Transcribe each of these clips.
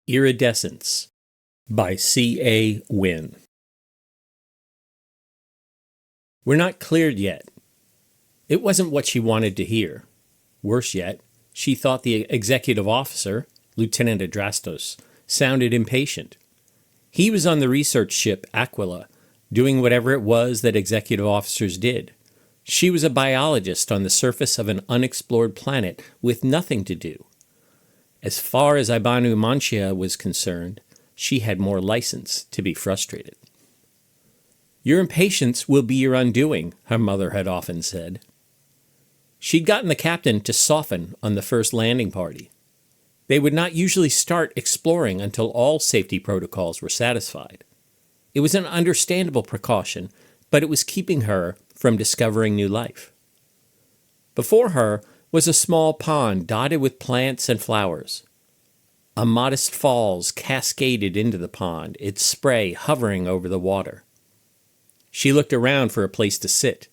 Iridescence by C.A. Wynn. We're not cleared yet. It wasn't what she wanted to hear. Worse yet, she thought the executive officer, Lieutenant Iridescence, sounded impatient. He was on the research ship Aquila, doing whatever it was that executive officers did. She was a biologist on the surface of an unexplored planet with nothing to do. As far as C.A.WynnSciFi was concerned, she had more license to be frustrated. Your impatience will be your undoing, her mother had often said. She'd gotten the captain to soften on the first landing party. They would not usually start exploring until all safety protocols were satisfied. It was an understandable precaution, but it was keeping her from discovering new life. Before her was a small pond dotted with plants and flowers. A modest falls cascaded into the pond, its spray hovering over the water. She looked around for a place to sit.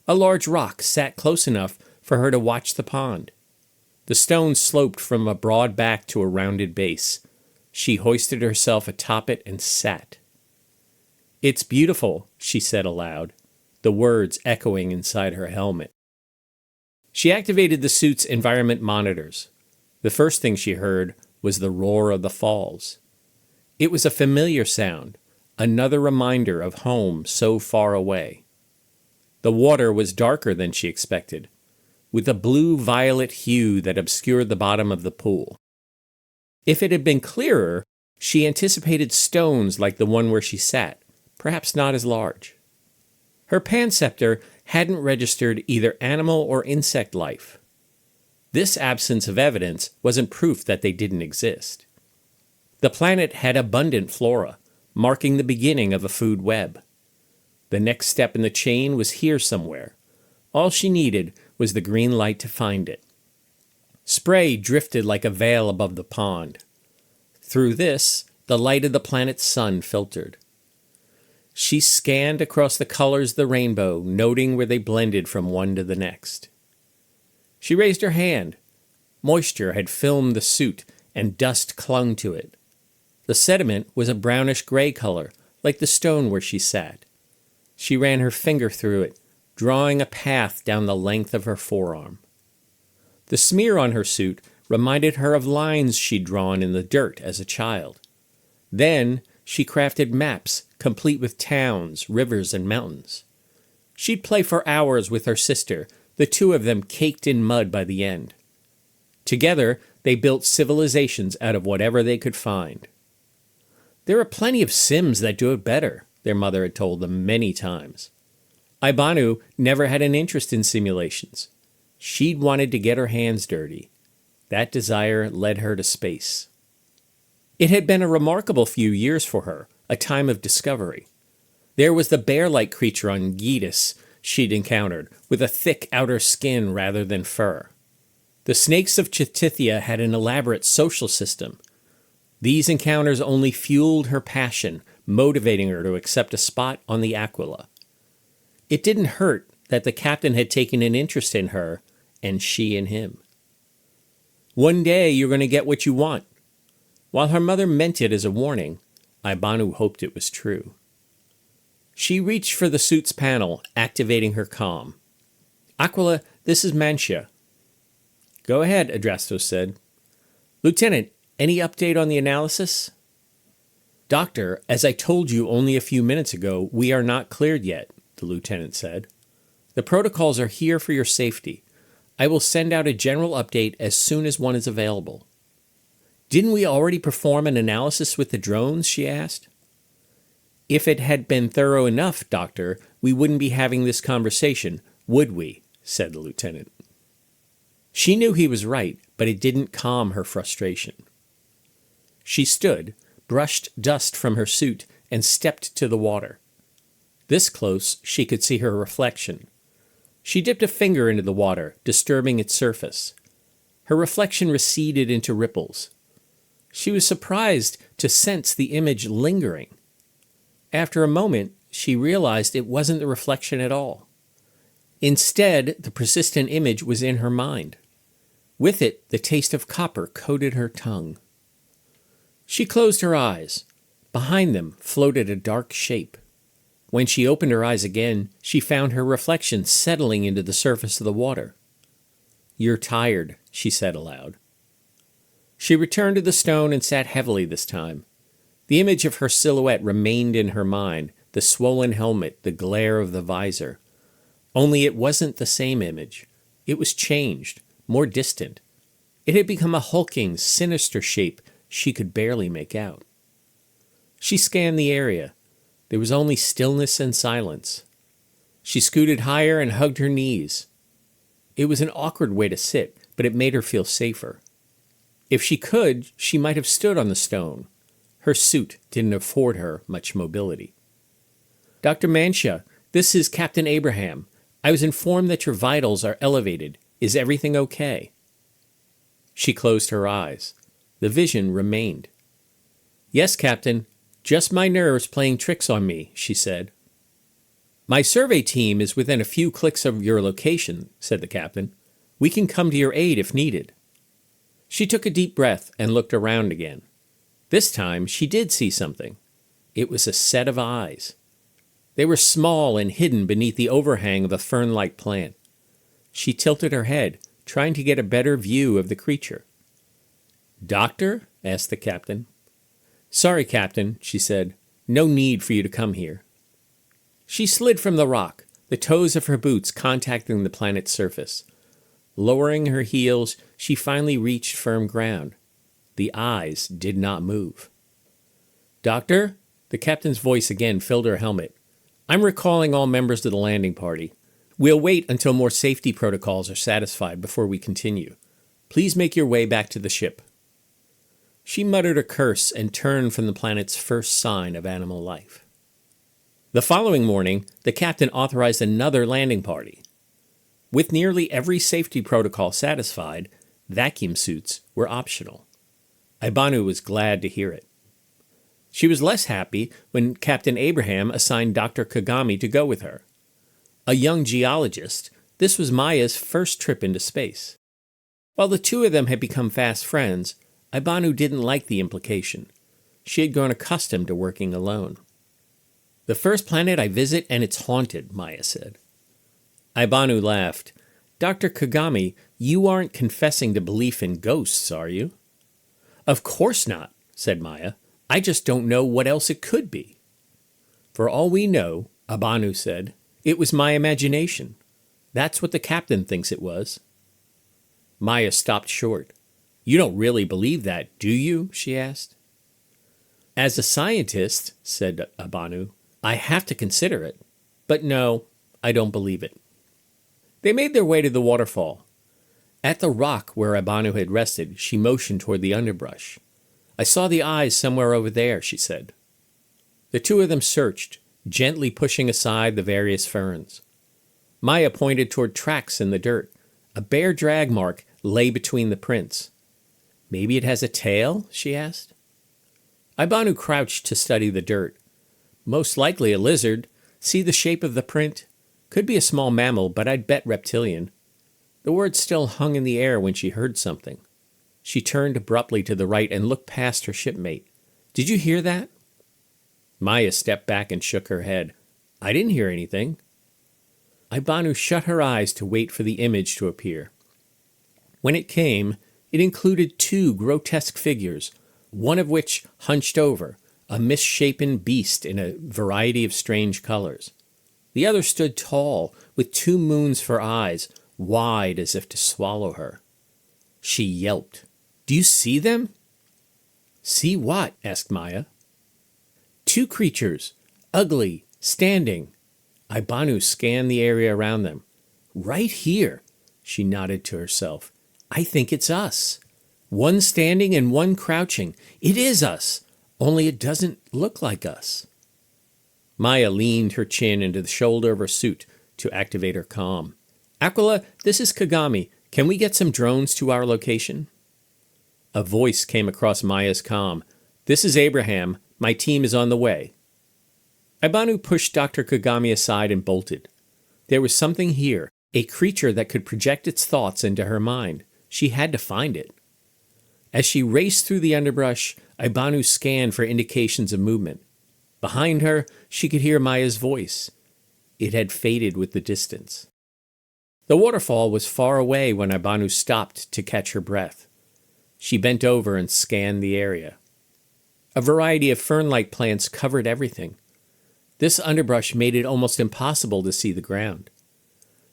A large rock sat close enough for her to watch the pond. The stone sloped from a broad back to a rounded base. She hoisted herself atop it and sat. "It's beautiful," she said aloud, the words echoing inside her helmet. She activated the suit's environment monitors. The first thing she heard was the roar of the falls. It was a familiar sound, another reminder of home so far away. The water was darker than she expected, with a blue-violet hue that obscured the bottom of the pool. If it had been clearer, she anticipated stones like the one where she sat, perhaps not as large. Her panscepter hadn't registered either animal or insect life. This absence of evidence wasn't proof that they didn't exist. The planet had abundant flora, marking the beginning of a food web. The next step in the chain was here somewhere. All she needed was the green light to find it. Spray drifted like a veil above the pond. Through this, the light of the planet's sun filtered. She scanned across the colors of the rainbow, noting where they blended from one to the next. She raised her hand. Moisture had filmed the suit, and dust clung to it. The sediment was a brownish-gray color, like the stone where she sat. She ran her finger through it, drawing a path down the length of her forearm. The smear on her suit reminded her of lines she'd drawn in the dirt as a child. Then she crafted maps, complete with towns, rivers, and mountains. She'd play for hours with her sister, the two of them caked in mud by the end. Together, they built civilizations out of whatever they could find. There are plenty of Sims that do it better, their mother had told them many times. Ibanu never had an interest in simulations. She'd wanted to get her hands dirty. That desire led her to space. It had been a remarkable few years for her, a time of discovery. There was the bear-like creature on Gedus she'd encountered, with a thick outer skin rather than fur. The snakes of Chetithia had an elaborate social system. These encounters only fueled her passion, motivating her to accept a spot on the Aquila. It didn't hurt that the captain had taken an interest in her, and she in him. One day you're going to get what you want. While her mother meant it as a warning, Ibanu hoped it was true. She reached for the suit's panel, activating her comm. "Aquila, this is Mantia." "Go ahead," Iridescence said. "Lieutenant, any update on the analysis?" "Doctor, as I told you only a few minutes ago, we are not cleared yet," the lieutenant said. "The protocols are here for your safety. I will send out a general update as soon as one is available." "Didn't we already perform an analysis with the drones?" she asked. "If it had been thorough enough, Doctor, we wouldn't be having this conversation, would we?" said the lieutenant. She knew he was right, but it didn't calm her frustration. She stood, brushed dust from her suit, and stepped to the water. This close, she could see her reflection. She dipped a finger into the water, disturbing its surface. Her reflection receded into ripples. She was surprised to sense the image lingering. After a moment, she realized it wasn't the reflection at all. Instead, the persistent image was in her mind. With it, the taste of copper coated her tongue. She closed her eyes. Behind them floated a dark shape. When she opened her eyes again, she found her reflection settling into the surface of the water. "You're tired," she said aloud. She returned to the stone and sat heavily this time. The image of her silhouette remained in her mind, the swollen helmet, the glare of the visor. Only it wasn't the same image. It was changed, more distant. It had become a hulking, sinister shape she could barely make out. She scanned the area. There was only stillness and silence. She scooted higher and hugged her knees. It was an awkward way to sit, but it made her feel safer. If she could, she might have stood on the stone. Her suit didn't afford her much mobility. "Dr. Mantia, this is Captain Abraham. I was informed that your vitals are elevated. Is everything okay?" She closed her eyes. The vision remained. "Yes, Captain. Just my nerves playing tricks on me," she said. "My survey team is within a few clicks of your location," said the captain. "We can come to your aid if needed." She took a deep breath and looked around again. This time she did see something. It was a set of eyes. They were small and hidden beneath the overhang of a fern-like plant. She tilted her head, trying to get a better view of the creature. "Doctor?" asked the captain. "Sorry, Captain," she said. "No need for you to come here." She slid from the rock, the toes of her boots contacting the planet's surface. Lowering her heels, she finally reached firm ground. The eyes did not move. "Doctor?" The captain's voice again filled her helmet. "I'm recalling all members of the landing party. We'll wait until more safety protocols are satisfied before we continue. Please make your way back to the ship." She muttered a curse and turned from the planet's first sign of animal life. The following morning, the captain authorized another landing party. With nearly every safety protocol satisfied, vacuum suits were optional. Ibanu was glad to hear it. She was less happy when Captain Abraham assigned Dr. Kagami to go with her. A young geologist, this was Maya's first trip into space. While the two of them had become fast friends, Ibanu didn't like the implication. She had grown accustomed to working alone. "The first planet I visit and it's haunted," Maya said. Ibanu laughed. "Dr. Kagami, you aren't confessing to belief in ghosts, are you?" "Of course not," said Maya. "I just don't know what else it could be." "For all we know," Ibanu said, "it was my imagination. That's what the captain thinks it was." Maya stopped short. "You don't really believe that, do you?" she asked. "As a scientist," said Ibanu, "I have to consider it. But no, I don't believe it." They made their way to the waterfall. At the rock where Ibanu had rested, she motioned toward the underbrush. "I saw the eyes somewhere over there," she said. The two of them searched, gently pushing aside the various ferns. Maya pointed toward tracks in the dirt. A bare drag mark lay between the prints. "Maybe it has a tail?" she asked. Ibanu crouched to study the dirt. "Most likely a lizard. See the shape of the print? Could be a small mammal, but I'd bet reptilian." The words still hung in the air when she heard something. She turned abruptly to the right and looked past her shipmate. "Did you hear that?" Maya stepped back and shook her head. "I didn't hear anything." Ibanu shut her eyes to wait for the image to appear. When it came, it included two grotesque figures, one of which hunched over, a misshapen beast in a variety of strange colors. The other stood tall, with two moons for eyes, wide as if to swallow her. She yelped. "Do you see them?" "See what?" asked Maya. "Two creatures, ugly, standing." Ibanu scanned the area around them. "Right here," she nodded to herself. "I think it's us. One standing and one crouching. It is us, only it doesn't look like us." Maya leaned her chin into the shoulder of her suit to activate her comm. "Aquila, this is Kagami. Can we get some drones to our location?" A voice came across Maya's comm. "This is Abraham. My team is on the way." Ibanu pushed Dr. Kagami aside and bolted. There was something here, a creature that could project its thoughts into her mind. She had to find it. As she raced through the underbrush, Ibanu scanned for indications of movement. Behind her, she could hear Maya's voice. It had faded with the distance. The waterfall was far away when Ibanu stopped to catch her breath. She bent over and scanned the area. A variety of fern-like plants covered everything. This underbrush made it almost impossible to see the ground.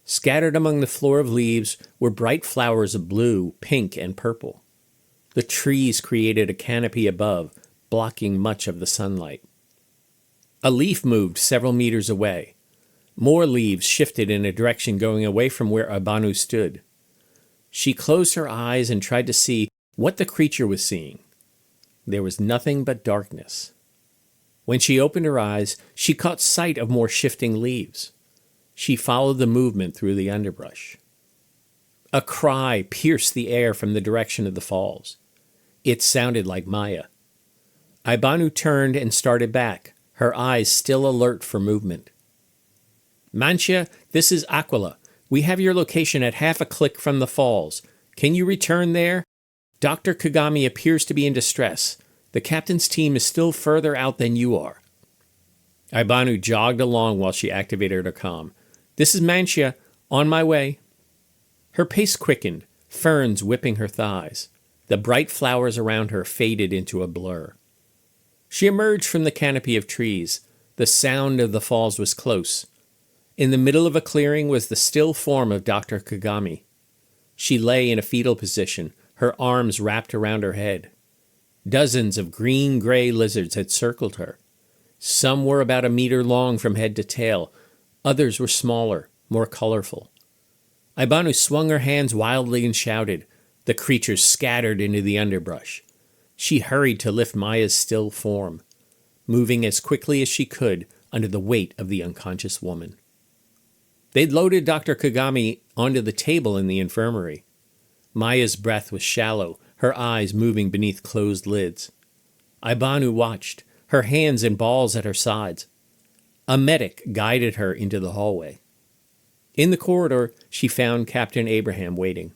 Scattered among the floor of leaves were bright flowers of blue, pink, and purple. The trees created a canopy above, blocking much of the sunlight. A leaf moved several meters away. More leaves shifted in a direction going away from where Ibanu stood. She closed her eyes and tried to see what the creature was seeing. There was nothing but darkness. When she opened her eyes, she caught sight of more shifting leaves. She followed the movement through the underbrush. A cry pierced the air from the direction of the falls. It sounded like Maya. Ibanu turned and started back, her eyes still alert for movement. Mantia, this is Aquila. We have your location at half a click from the falls. Can you return there? Dr. Kagami appears to be in distress. The captain's team is still further out than you are. Ibanu jogged along while she activated her comm. This is Mantia. On my way. Her pace quickened, ferns whipping her thighs. The bright flowers around her faded into a blur. She emerged from the canopy of trees. The sound of the falls was close. In the middle of a clearing was the still form of Dr. Kagami. She lay in a fetal position, her arms wrapped around her head. Dozens of green-gray lizards had circled her. Some were about a meter long from head to tail. Others were smaller, more colorful. Ibanu swung her hands wildly and shouted. The creatures scattered into the underbrush. She hurried to lift Maya's still form, moving as quickly as she could under the weight of the unconscious woman. They'd loaded Dr. Kagami onto the table in the infirmary. Maya's breath was shallow, her eyes moving beneath closed lids. Ibanu watched, her hands in balls at her sides. A medic guided her into the hallway. In the corridor, she found Captain Abraham waiting.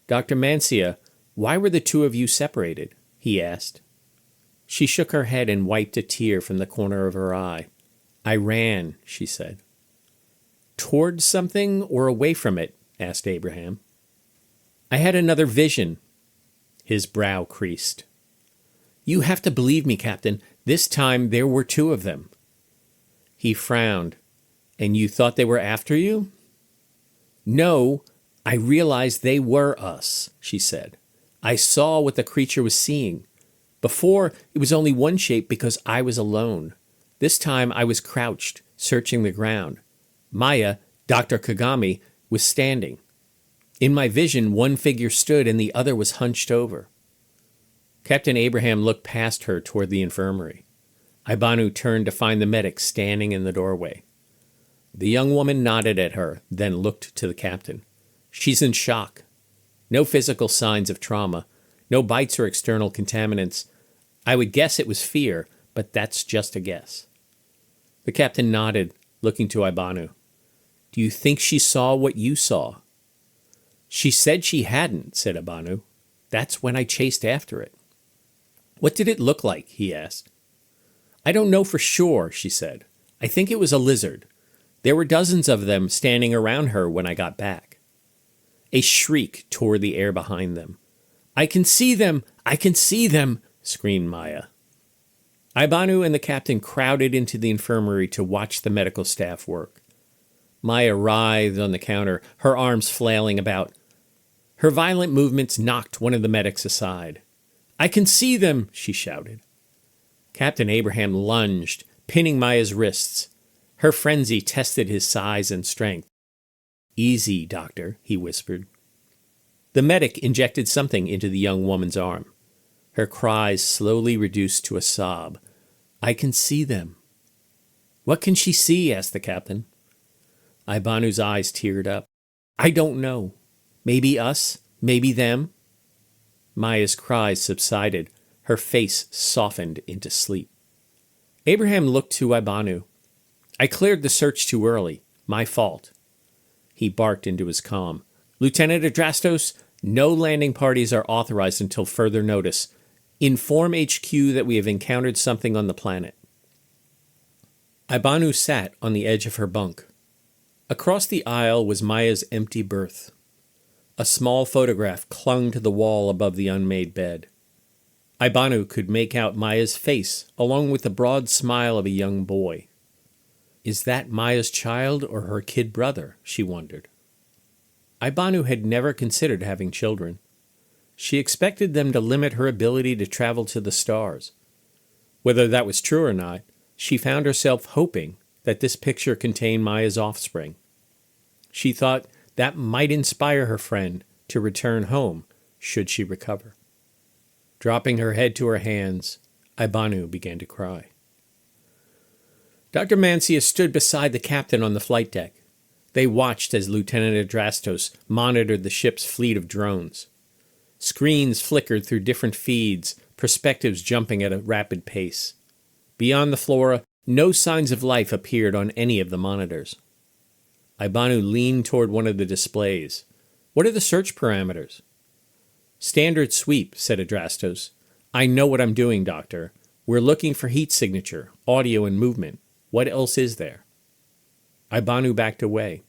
Dr. Mancia, why were the two of you separated? He asked. She shook her head and wiped a tear from the corner of her eye. I ran, she said. Towards something or away from it? Asked Abraham. I had another vision. His brow creased. You have to believe me, Captain. This time there were two of them. He frowned. And you thought they were after you? No, I realized they were us, she said. I saw what the creature was seeing. Before, it was only one shape because I was alone. This time I was crouched, searching the ground. Maya, Dr. Kagami, was standing. In my vision, one figure stood and the other was hunched over. Captain Abraham looked past her toward the infirmary. Ibanu turned to find the medic standing in the doorway. The young woman nodded at her, then looked to the captain. She's in shock. No physical signs of trauma, no bites or external contaminants. I would guess it was fear, but that's just a guess. The captain nodded, looking to Ibanu. Do you think she saw what you saw? She said she hadn't, said Ibanu. That's when I chased after it. What did it look like? He asked. I don't know for sure, she said. I think it was a lizard. There were dozens of them standing around her when I got back. A shriek tore the air behind them. I can see them! I can see them! Screamed Maya. Ibanu and the captain crowded into the infirmary to watch the medical staff work. Maya writhed on the counter, her arms flailing about. Her violent movements knocked one of the medics aside. I can see them! She shouted. Captain Abraham lunged, pinning Maya's wrists. Her frenzy tested his size and strength. Easy, doctor, he whispered. The medic injected something into the young woman's arm. Her cries slowly reduced to a sob. I can see them. What can she see? Asked the captain. Ibanu's eyes teared up. I don't know. Maybe us, maybe them. Maya's cries subsided. Her face softened into sleep. Abraham looked to Ibanu. I cleared the search too early. My fault. He barked into his comm. Lieutenant Adrastos, No landing parties are authorized until further notice. Inform HQ that we have encountered something on the planet. Ibanu sat on the edge of her bunk. Across the aisle was Maya's empty berth. A small photograph clung to the wall above the unmade bed. Ibanu could make out Maya's face, along with the broad smile of a young boy. Is that Maya's child or her kid brother? She wondered. Ibanu had never considered having children. She expected them to limit her ability to travel to the stars. Whether that was true or not, she found herself hoping that this picture contained Maya's offspring. She thought that might inspire her friend to return home should she recover. Dropping her head to her hands, Ibanu began to cry. Dr. Mancia stood beside the captain on the flight deck. They watched as Lieutenant Iridescence monitored the ship's fleet of drones. Screens flickered through different feeds, perspectives jumping at a rapid pace. Beyond the flora, no signs of life appeared on any of the monitors. Ibanu leaned toward one of the displays. What are the search parameters? Standard sweep, said Iridescence. I know what I'm doing, Doctor. We're looking for heat signature, audio, and movement. What else is there? Ibanu backed away.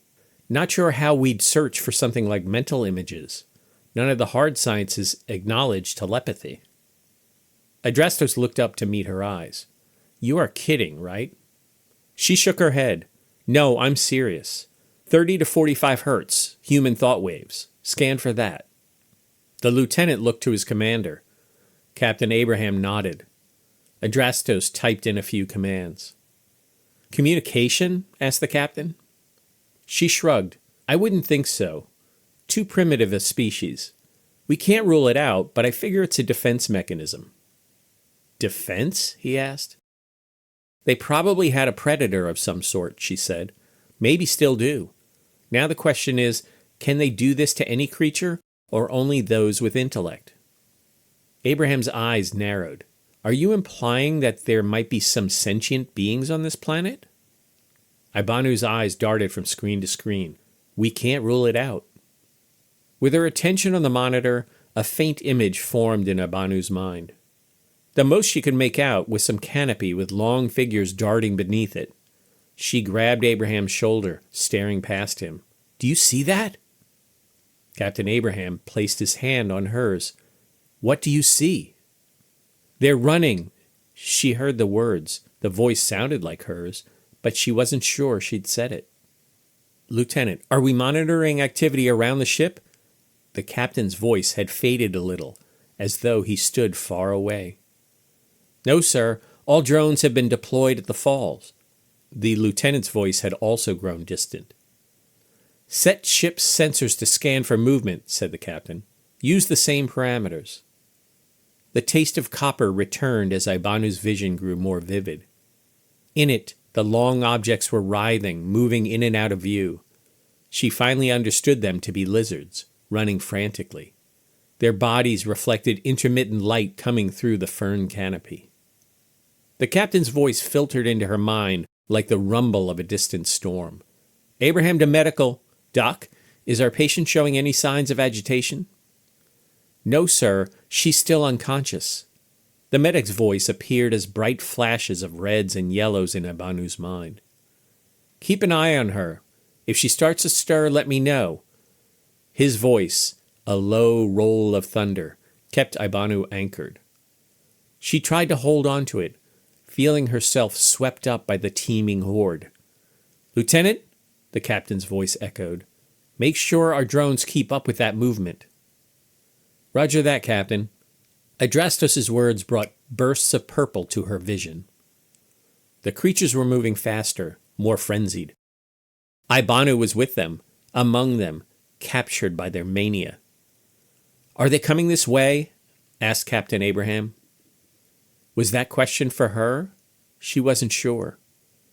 Not sure how we'd search for something like mental images. None of the hard sciences acknowledge telepathy. Iridescence looked up to meet her eyes. You are kidding, right? She shook her head. No, I'm serious. 30 to 45 hertz, human thought waves. Scan for that. The lieutenant looked to his commander. Captain Abraham nodded. Iridescence typed in a few commands. Communication? Asked the captain. She shrugged. I wouldn't think so. Too primitive a species. We can't rule it out, but I figure it's a defense mechanism. Defense? He asked. They probably had a predator of some sort, she said. Maybe still do. Now the question is, can they do this to any creature, or only those with intellect? Abraham's eyes narrowed. Are you implying that there might be some sentient beings on this planet? Ibanu's eyes darted from screen to screen. We can't rule it out. With her attention on the monitor, a faint image formed in Ibanu's mind. The most she could make out was some canopy with long figures darting beneath it. She grabbed Abraham's shoulder, staring past him. Do you see that? Captain Abraham placed his hand on hers. What do you see? They're running. She heard the words. The voice sounded like hers, but she wasn't sure she'd said it. Lieutenant, are we monitoring activity around the ship? The captain's voice had faded a little, as though he stood far away. No, sir. All drones have been deployed at the falls. The lieutenant's voice had also grown distant. Set ship's sensors to scan for movement, said the captain. Use the same parameters. The taste of copper returned as Ibanu's vision grew more vivid. In it, the long objects were writhing, moving in and out of view. She finally understood them to be lizards, running frantically. Their bodies reflected intermittent light coming through the fern canopy. The captain's voice filtered into her mind like the rumble of a distant storm. Abraham to medical. Doc, is our patient showing any signs of agitation? No, sir. She's still unconscious. The medic's voice appeared as bright flashes of reds and yellows in Ibanu's mind. Keep an eye on her. If she starts to stir, let me know. His voice, a low roll of thunder, kept Ibanu anchored. She tried to hold on to it, feeling herself swept up by the teeming horde. Lieutenant, the captain's voice echoed, make sure our drones keep up with that movement. Roger that, Captain. Iridescence's words brought bursts of purple to her vision. The creatures were moving faster, more frenzied. Ibanu was with them, among them, captured by their mania. Are they coming this way? Asked Captain Abraham. Was that question for her? She wasn't sure.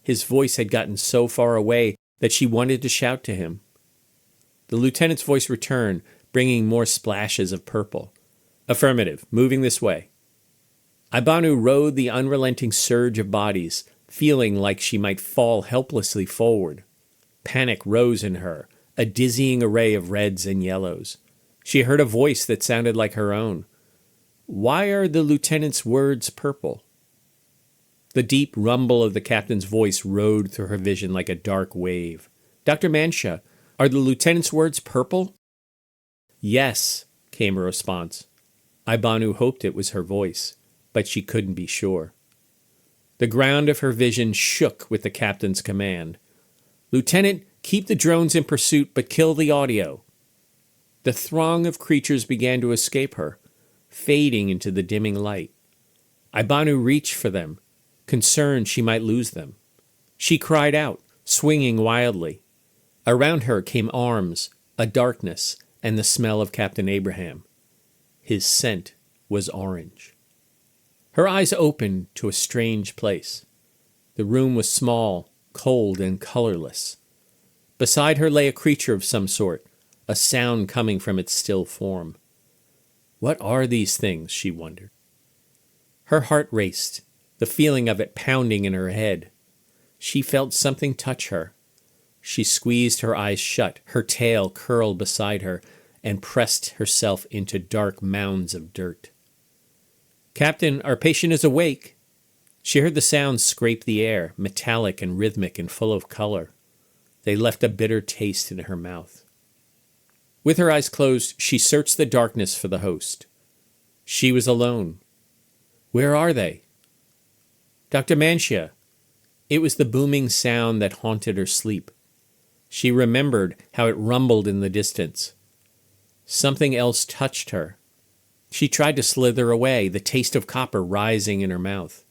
His voice had gotten so far away that she wanted to shout to him. The lieutenant's voice returned, bringing more splashes of purple. Affirmative, moving this way. Ibanu rode the unrelenting surge of bodies, feeling like she might fall helplessly forward. Panic rose in her, a dizzying array of reds and yellows. She heard a voice that sounded like her own. "Why are the lieutenant's words purple?" The deep rumble of the captain's voice rode through her vision like a dark wave. "Dr. Manshia, are the lieutenant's words purple?" "Yes," came a response. Ibanu hoped it was her voice, but she couldn't be sure. The ground of her vision shook with the captain's command. "Lieutenant, keep the drones in pursuit, but kill the audio." The throng of creatures began to escape her, fading into the dimming light. Ibanu reached for them, concerned she might lose them. She cried out, swinging wildly. Around her came arms, a darkness, and the smell of Captain Abraham. His scent was orange. Her eyes opened to a strange place. The room was small, cold, and colorless. Beside her lay a creature of some sort, a sound coming from its still form. What are these things, she wondered. Her heart raced, the feeling of it pounding in her head. She felt something touch her. She squeezed her eyes shut, her tail curled beside her, and pressed herself into dark mounds of dirt. "Captain, our patient is awake." She heard the sounds scrape the air, metallic and rhythmic and full of color. They left a bitter taste in her mouth. With her eyes closed, she searched the darkness for the host. She was alone. Where are they? "Dr. Manshia." It was the booming sound that haunted her sleep. She remembered how it rumbled in the distance. Something else touched her. She tried to slither away, the taste of copper rising in her mouth.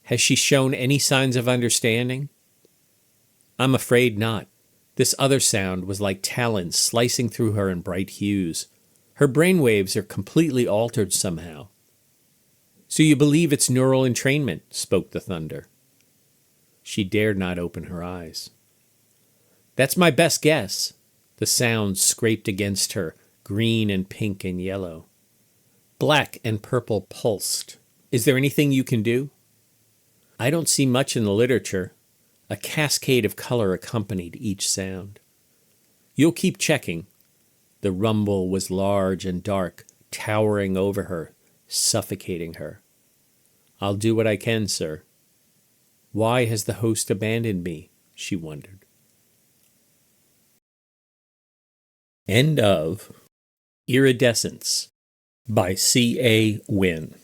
Has she shown any signs of understanding? I'm afraid not. This other sound was like talons slicing through her in bright hues. Her brainwaves are completely altered somehow. "So you believe it's neural entrainment," spoke the thunder. She dared not open her eyes. "That's my best guess." The sound scraped against her, green and pink and yellow. Black and purple pulsed. "Is there anything you can do?" "I don't see much in the literature." A cascade of color accompanied each sound. "You'll keep checking." The rumble was large and dark, towering over her, suffocating her. "I'll do what I can, sir." Why has the host abandoned me? She wondered. End of Iridescence by C.A.Wynn.